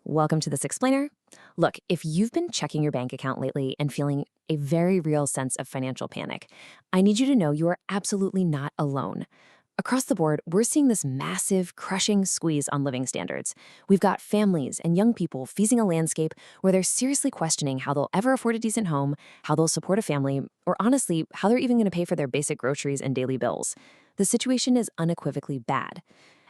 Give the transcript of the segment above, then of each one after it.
Welcome to This Explainer. Look, if you've been checking your bank account lately and feeling a very real sense of financial panic, I need you to know you are absolutely not alone. Across the board, we're seeing this massive, crushing squeeze on living standards. We've got families and young people facing a landscape where they're seriously questioning how they'll ever afford a decent home, how they'll support a family, or honestly, how they're even going to pay for their basic groceries and daily bills. The situation is unequivocally bad.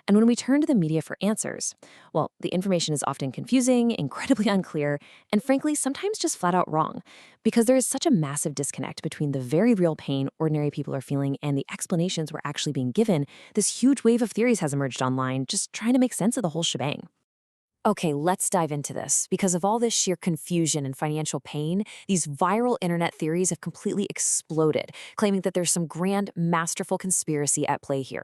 And when we turn to the media for answers, well, the information is often confusing, incredibly unclear, and frankly, sometimes just flat out wrong, because there is such a massive disconnect between the very real pain ordinary people are feeling and the explanations we're actually being given. This huge wave of theories has emerged online, just trying to make sense of the whole shebang. Okay, let's dive into this. Because of all this sheer confusion and financial pain, these viral internet theories have completely exploded, claiming that there's some grand, masterful conspiracy at play here.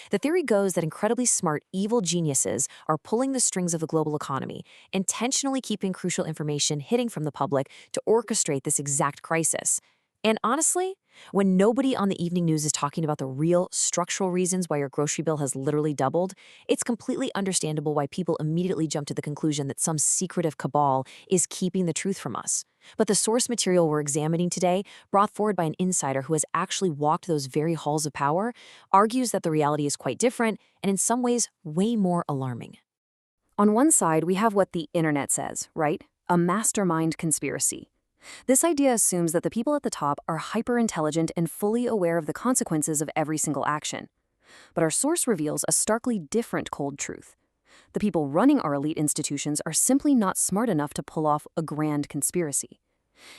The theory goes that incredibly smart, evil geniuses are pulling the strings of the global economy, intentionally keeping crucial information hidden from the public to orchestrate this exact crisis. And honestly, when nobody on the evening news is talking about the real structural reasons why your grocery bill has literally doubled, it's completely understandable why people immediately jump to the conclusion that some secretive cabal is keeping the truth from us. But the source material we're examining today, brought forward by an insider who has actually walked those very halls of power, argues that the reality is quite different and in some ways way more alarming. On one side, we have what the internet says, right? A mastermind conspiracy. This idea assumes that the people at the top are hyper-intelligent and fully aware of the consequences of every single action. But our source reveals a starkly different cold truth. The people running our elite institutions are simply not smart enough to pull off a grand conspiracy.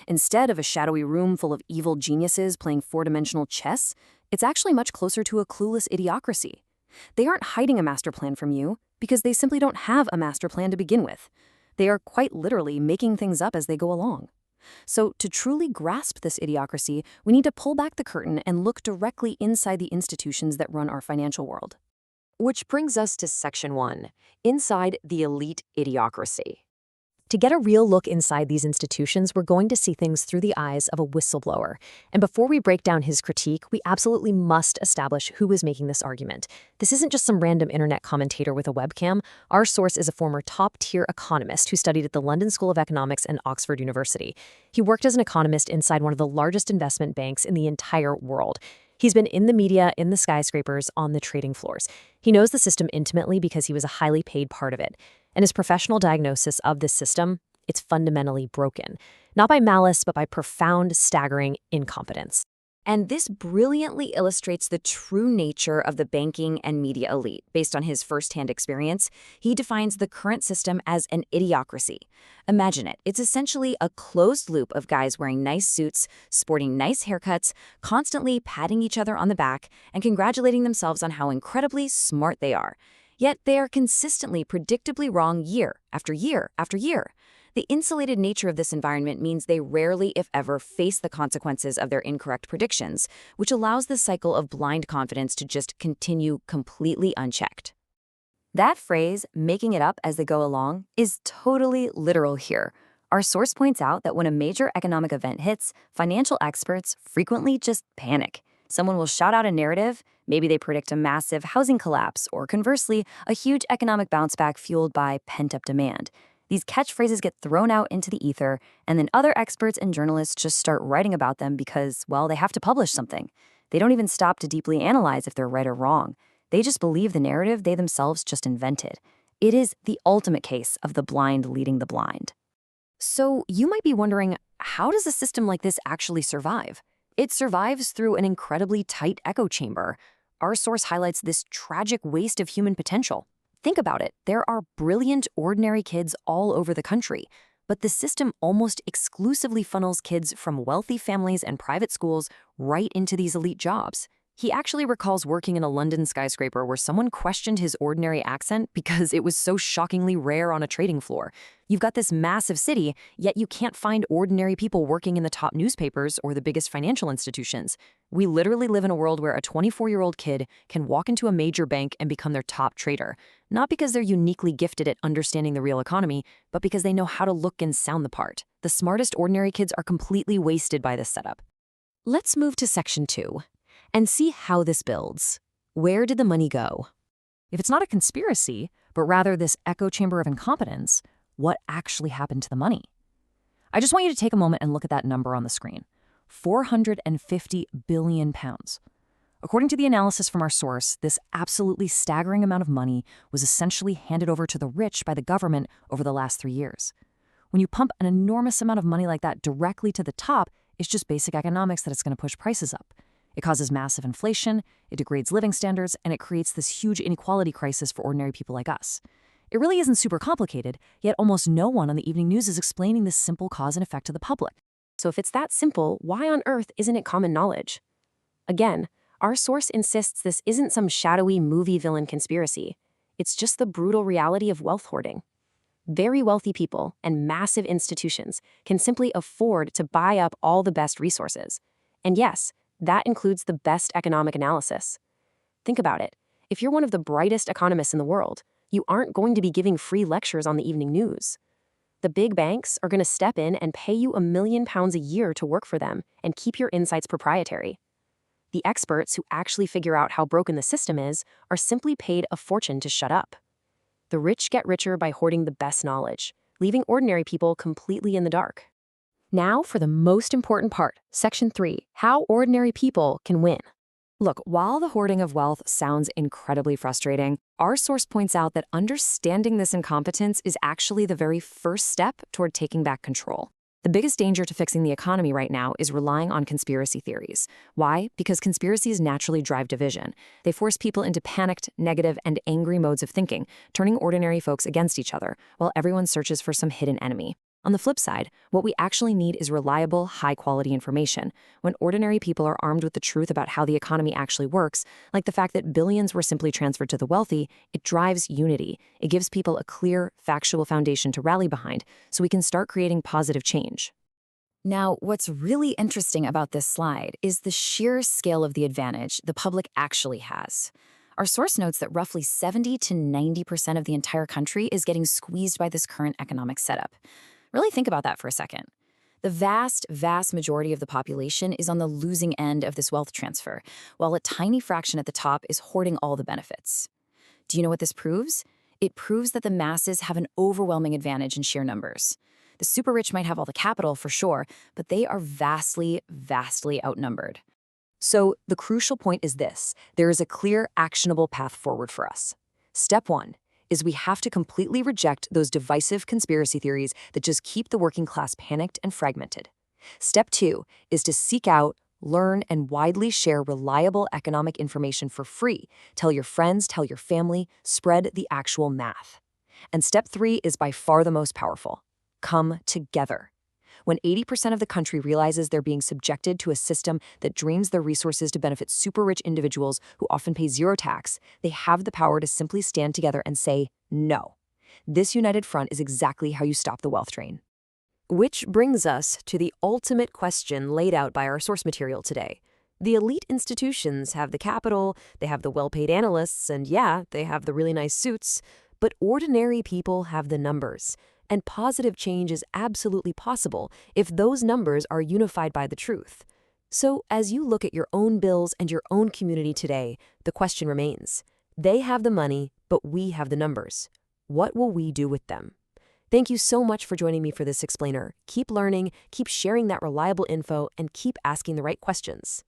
Instead of a shadowy room full of evil geniuses playing four-dimensional chess, it's actually much closer to a clueless idiocracy. They aren't hiding a master plan from you because they simply don't have a master plan to begin with. They are quite literally making things up as they go along. So to truly grasp this idiocracy, we need to pull back the curtain and look directly inside the institutions that run our financial world. Which brings us to Section 1, Inside the Elite Idiocracy. To get a real look inside these institutions, we're going to see things through the eyes of a whistleblower. And before we break down his critique, we absolutely must establish who is making this argument. This isn't just some random internet commentator with a webcam. Our source is a former top-tier economist who studied at the London School of Economics and Oxford University. He worked as an economist inside one of the largest investment banks in the entire world. He's been in the media, in the skyscrapers, on the trading floors. He knows the system intimately because he was a highly paid part of it. And his professional diagnosis of this system, it's fundamentally broken. Not by malice, but by profound, staggering incompetence. And this brilliantly illustrates the true nature of the banking and media elite. Based on his firsthand experience, he defines the current system as an idiocracy. Imagine it. It's essentially a closed loop of guys wearing nice suits, sporting nice haircuts, constantly patting each other on the back, and congratulating themselves on how incredibly smart they are. Yet they are consistently predictably wrong year after year after year. The insulated nature of this environment means they rarely, if ever, face the consequences of their incorrect predictions, which allows the cycle of blind confidence to just continue completely unchecked. That phrase, making it up as they go along, is totally literal here. Our source points out that when a major economic event hits, financial experts frequently just panic. Someone will shout out a narrative. Maybe they predict a massive housing collapse, or conversely, a huge economic bounce back fueled by pent-up demand. These catchphrases get thrown out into the ether, and then other experts and journalists just start writing about them because, well, they have to publish something. They don't even stop to deeply analyze if they're right or wrong. They just believe the narrative they themselves just invented. It is the ultimate case of the blind leading the blind. So you might be wondering, how does a system like this actually survive? It survives through an incredibly tight echo chamber. Our source highlights this tragic waste of human potential. Think about it. There are brilliant, ordinary kids all over the country, but the system almost exclusively funnels kids from wealthy families and private schools right into these elite jobs. He actually recalls working in a London skyscraper where someone questioned his ordinary accent because it was so shockingly rare on a trading floor. You've got this massive city, yet you can't find ordinary people working in the top newspapers or the biggest financial institutions. We literally live in a world where a 24-year-old kid can walk into a major bank and become their top trader, not because they're uniquely gifted at understanding the real economy, but because they know how to look and sound the part. The smartest ordinary kids are completely wasted by this setup. Let's move to Section 2. And see how this builds. Where did the money go? If it's not a conspiracy, but rather this echo chamber of incompetence, what actually happened to the money. I just want you to take a moment and look at that number on the screen. 450 billion pounds. According to the analysis from our source, this absolutely staggering amount of money was essentially handed over to the rich by the government over the last 3 years. When you pump an enormous amount of money like that directly to the top, it's just basic economics that it's going to push prices up. It causes massive inflation, it degrades living standards, and it creates this huge inequality crisis for ordinary people like us. It really isn't super complicated, yet almost no one on the evening news is explaining this simple cause and effect to the public. So if it's that simple, why on earth isn't it common knowledge? Again, our source insists this isn't some shadowy movie villain conspiracy. It's just the brutal reality of wealth hoarding. Very wealthy people and massive institutions can simply afford to buy up all the best resources. And yes, that includes the best economic analysis. Think about it. If you're one of the brightest economists in the world, you aren't going to be giving free lectures on the evening news. The big banks are going to step in and pay you £1 million a year to work for them and keep your insights proprietary. The experts who actually figure out how broken the system is are simply paid a fortune to shut up. The rich get richer by hoarding the best knowledge, leaving ordinary people completely in the dark. Now for the most important part, Section 3, how ordinary people can win. Look, while the hoarding of wealth sounds incredibly frustrating, our source points out that understanding this incompetence is actually the very first step toward taking back control. The biggest danger to fixing the economy right now is relying on conspiracy theories. Why? Because conspiracies naturally drive division. They force people into panicked, negative, and angry modes of thinking, turning ordinary folks against each other, while everyone searches for some hidden enemy. On the flip side, what we actually need is reliable, high-quality information. When ordinary people are armed with the truth about how the economy actually works, like the fact that billions were simply transferred to the wealthy, it drives unity. It gives people a clear, factual foundation to rally behind, so we can start creating positive change. Now, what's really interesting about this slide is the sheer scale of the advantage the public actually has. Our source notes that roughly 70 to 90% of the entire country is getting squeezed by this current economic setup. Really think about that for a second. The vast, vast majority of the population is on the losing end of this wealth transfer, while a tiny fraction at the top is hoarding all the benefits. Do you know what this proves? It proves that the masses have an overwhelming advantage in sheer numbers. The super rich might have all the capital, for sure, but they are vastly, vastly outnumbered. So the crucial point is this: there is a clear, actionable path forward for us. Step 1 is we have to completely reject those divisive conspiracy theories that just keep the working class panicked and fragmented. Step 2 is to seek out, learn, and widely share reliable economic information for free. Tell your friends, tell your family, spread the actual math. And step 3 is by far the most powerful. Come together. When 80% of the country realizes they're being subjected to a system that drains their resources to benefit super rich individuals who often pay zero tax, they have the power to simply stand together and say, no. This united front is exactly how you stop the wealth drain. Which brings us to the ultimate question laid out by our source material today. The elite institutions have the capital, they have the well-paid analysts, and yeah, they have the really nice suits, but ordinary people have the numbers. And positive change is absolutely possible if those numbers are unified by the truth. So as you look at your own bills and your own community today, the question remains. They have the money, but we have the numbers. What will we do with them? Thank you so much for joining me for this explainer. Keep learning, keep sharing that reliable info, and keep asking the right questions.